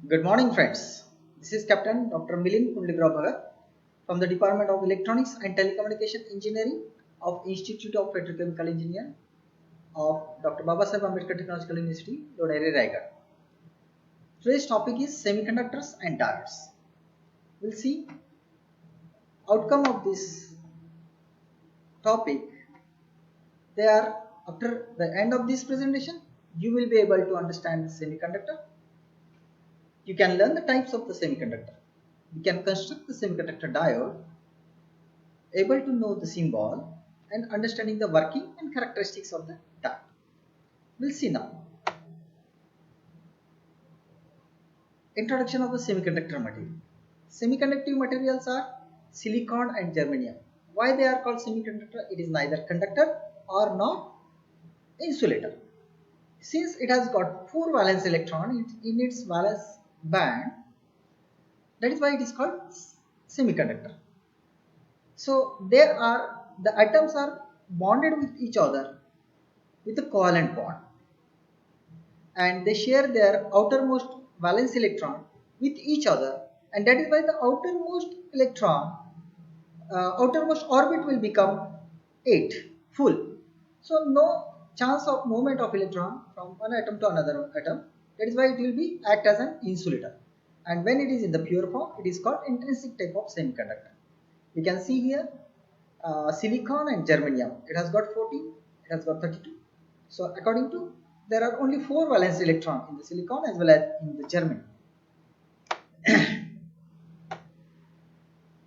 Good morning, friends. This is Captain Dr. Milind Kundligrao Bhagat from the Department of Electronics and Telecommunication Engineering of Institute of Petrochemical Engineer of Dr. Babasaheb Ambedkar Technological University, Lodheri, Raigad. Today's topic is semiconductors and diodes. We'll see outcome of this topic. They are after the end of this presentation, you will be able to understand the semiconductor. You can learn the types of the semiconductor. You can construct the semiconductor diode, able to know the symbol and understanding the working and characteristics of the diode. We'll see now. Introduction of the semiconductor material. Semiconductive materials are silicon and germanium. Why they are called semiconductor? It is neither conductor or not insulator. Since it has got 4 valence electrons in its valence band, that is why it is called semiconductor. So there are the atoms are bonded with each other with a covalent bond, and they share their outermost valence electron with each other, and that is why the outermost orbit will become 8 full. So no chance of movement of electron from one atom to another atom. That is why it will be act as an insulator. And when it is in the pure form, it is called intrinsic type of semiconductor. You can see here silicon and germanium. It has got 14, it has got 32. So according to, there are only 4 valence electron in the silicon as well as in the germanium.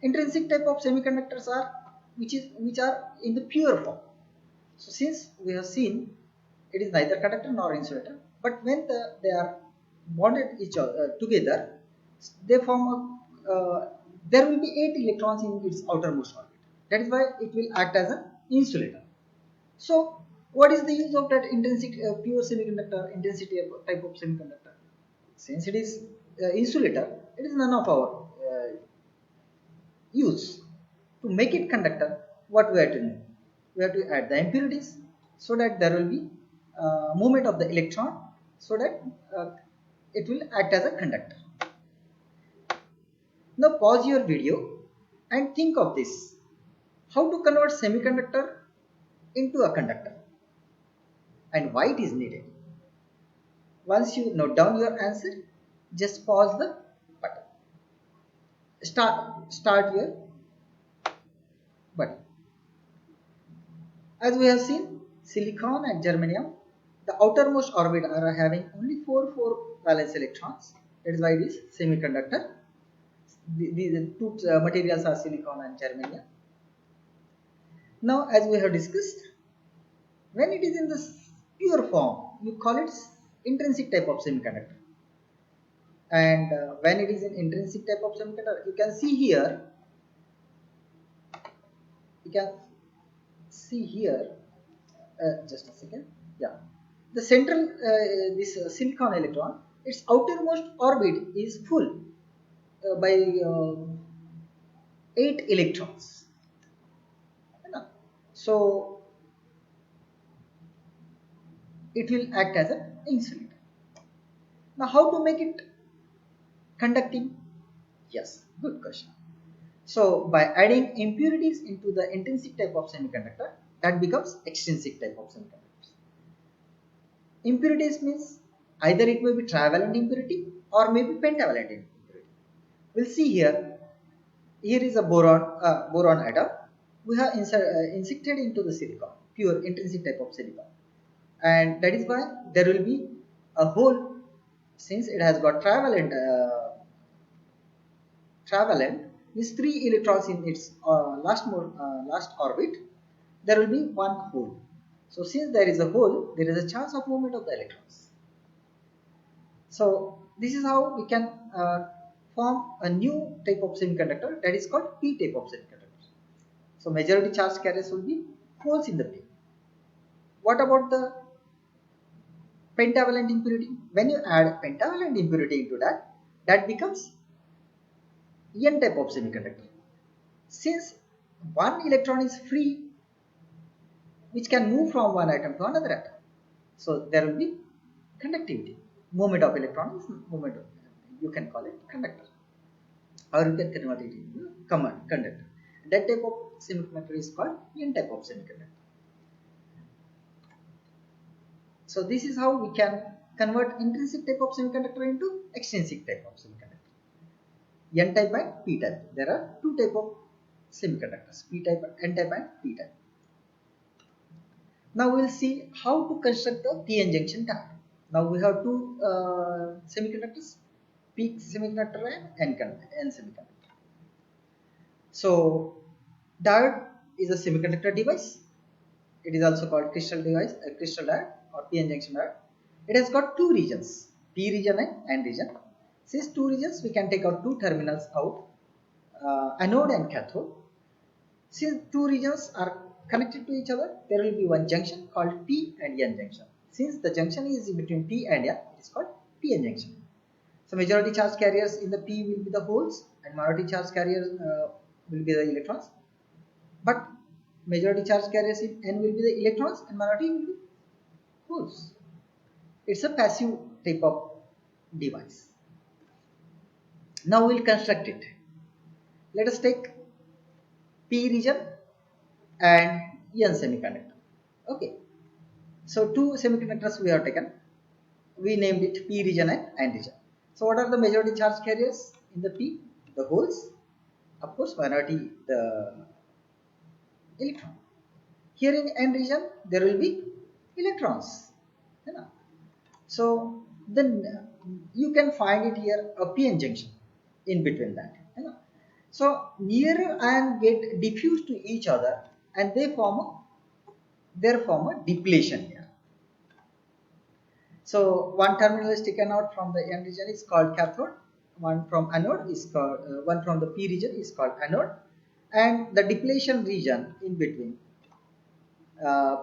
Intrinsic type of semiconductors are which are in the pure form. So since we have seen it is neither conductor nor insulator, but when they are bonded each other together, they form a there will be 8 electrons in its outermost orbit. That is why it will act as an insulator. So what is the use of that intrinsic pure semiconductor intensity type of semiconductor? Since it is insulator, it is none of our use. To make it conductor, what we have to do? We have to add the impurities so that there will be movement of the electron, so that it will act as a conductor. Now pause your video and think of this. How to convert semiconductor into a conductor and why it is needed. Once you note down your answer, just pause the button. Start your button. As we have seen, silicon and germanium, the outermost orbit are having only 4 valence electrons. That is why it is semiconductor. The two materials are silicon and germanium. Now, as we have discussed, when it is in the pure form, you call it intrinsic type of semiconductor. And when it is in intrinsic type of semiconductor, you can see here. Just a second. Yeah, the central this silicon electron, its outermost orbit is full by 8 electrons. So it will act as an insulator. Now how to make it conducting? Yes, good question. So by adding impurities into the intrinsic type of semiconductor, that becomes extrinsic type of semiconductor. Impurities means either it may be trivalent impurity or maybe pentavalent impurity. We'll see here. Here is a boron atom. We have injected into the silicon, pure intrinsic type of silicon, and that is why there will be a hole. Since it has got trivalent means 3 electrons in its last orbit, there will be one hole. So since there is a hole, there is a chance of movement of the electrons. So this is how we can form a new type of semiconductor, that is called P type of semiconductor. So majority charge carriers will be holes in the P. What about the pentavalent impurity? When you add pentavalent impurity into that, that becomes N type of semiconductor. Since one electron is free, which can move from one atom to another atom, so there will be conductivity. Movement of electrons, movement of you can call it conductor, or you can convert it into conductor. That type of semiconductor is called N type of semiconductor. So this is how we can convert intrinsic type of semiconductor into extrinsic type of semiconductor. N type and P type. There are two type of semiconductors, P type, N type and P type. Now we will see how to construct the PN junction diode. Now we have two semiconductors, P semiconductor and N semiconductor. So diode is a semiconductor device. It is also called crystal device, crystal diode or PN junction diode. It has got two regions, P region and N region. Since two regions, we can take out two terminals out, anode and cathode. Since two regions are connected to each other, there will be one junction called P and N junction. Since the junction is between P and N, it is called PN junction. So majority charge carriers in the P will be the holes and minority charge carriers will be the electrons. But majority charge carriers in N will be the electrons and minority will be holes. It's a passive type of device. Now we will construct it. Let us take P region and N semiconductor. Okay. So two semiconductors we have taken. We named it P region and N region. So what are the majority charge carriers in the P? The holes. Of course, minority the electron. Here in N region, there will be electrons. So then you can find it here a PN junction in between that. So nearer ion get diffused to each other and they form a depletion here. So one terminal is taken out from the N region is called cathode, one from anode is called one from the P region is called anode, and the depletion region in between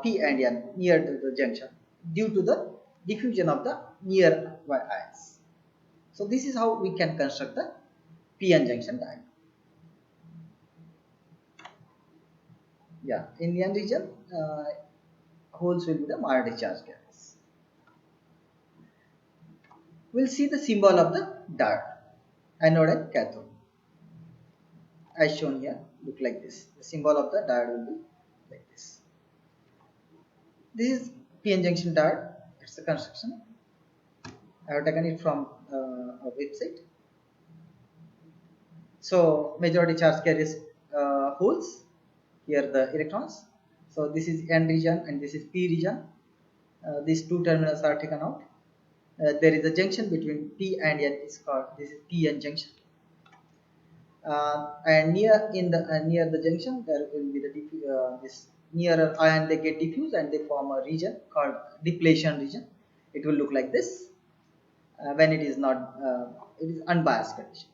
P and N near to the junction due to the diffusion of the near ions. So this is how we can construct the PN junction diode. Yeah, in the N region, holes will be the minority charge carriers. We'll see the symbol of the diode, anode and cathode. As shown here, look like this. The symbol of the diode will be like this. This is PN junction diode. It's the construction. I have taken it from a website. So majority charge carriers holes. Here the electrons. So this is N region and this is P region. These two terminals are taken out. There is a junction between P and N. Is called this is PN junction. And near the junction there will be the this nearer ion they get diffused and they form a region called depletion region. It will look like this when it is not it is unbiased condition.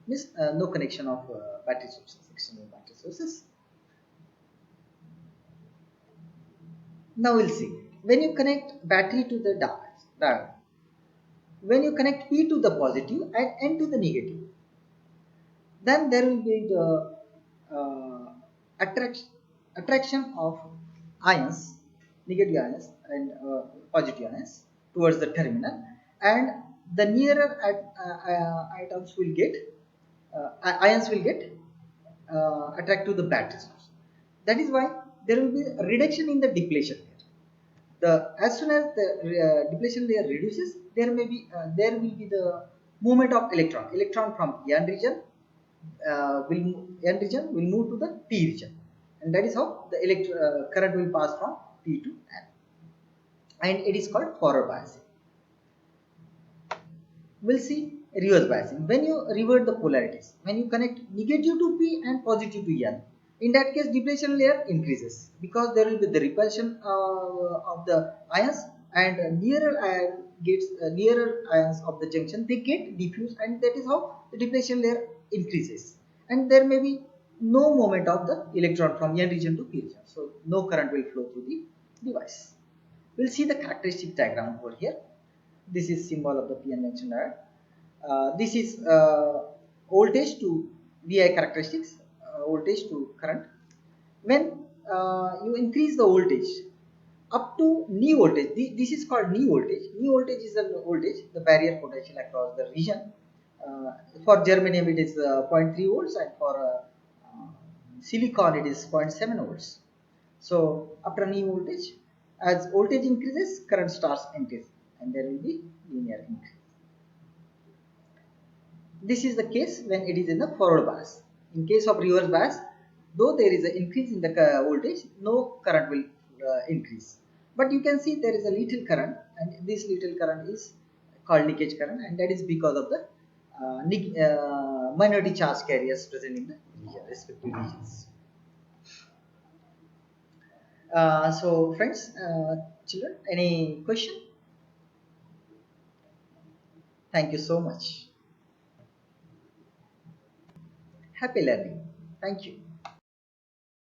Means no connection of battery sources, external battery sources. Now we'll see when you connect battery to the diode, when you connect P to the positive and N to the negative, then there will be the attraction of ions, negative ions and positive ions towards the terminal, and the nearer atoms will get ions will get attract to the battery source. That is why there will be a reduction in the depletion layer. As soon as the depletion layer reduces, there will be the movement of electron from N region will move to the P region, and that is how the current will pass from P to N, and it is called forward biasing. We'll see reverse biasing. When you revert the polarities, when you connect negative to P and positive to N, in that case depletion layer increases because there will be the repulsion of the ions, and nearer ions of the junction they get diffused, and that is how the depletion layer increases, and there may be no movement of the electron from N region to P region, so no current will flow through the device. We'll see the characteristic diagram over here. This is symbol of the PN junction diode. This is voltage to VI characteristics, voltage to current. When you increase the voltage up to knee voltage, this is called knee voltage. Knee voltage is the voltage, the barrier potential across the region. For germanium it is 0.3 volts, and for silicon it is 0.7 volts. So after knee voltage, as voltage increases, current starts increasing, and there will be linear increase. This is the case when it is in the forward bias. In case of reverse bias, though there is an increase in the voltage, no current will increase. But you can see there is a little current, and this little current is called leakage current, and that is because of the minority charge carriers present in the respective regions. So friends, children, any question? Thank you so much. Happy learning. Thank you.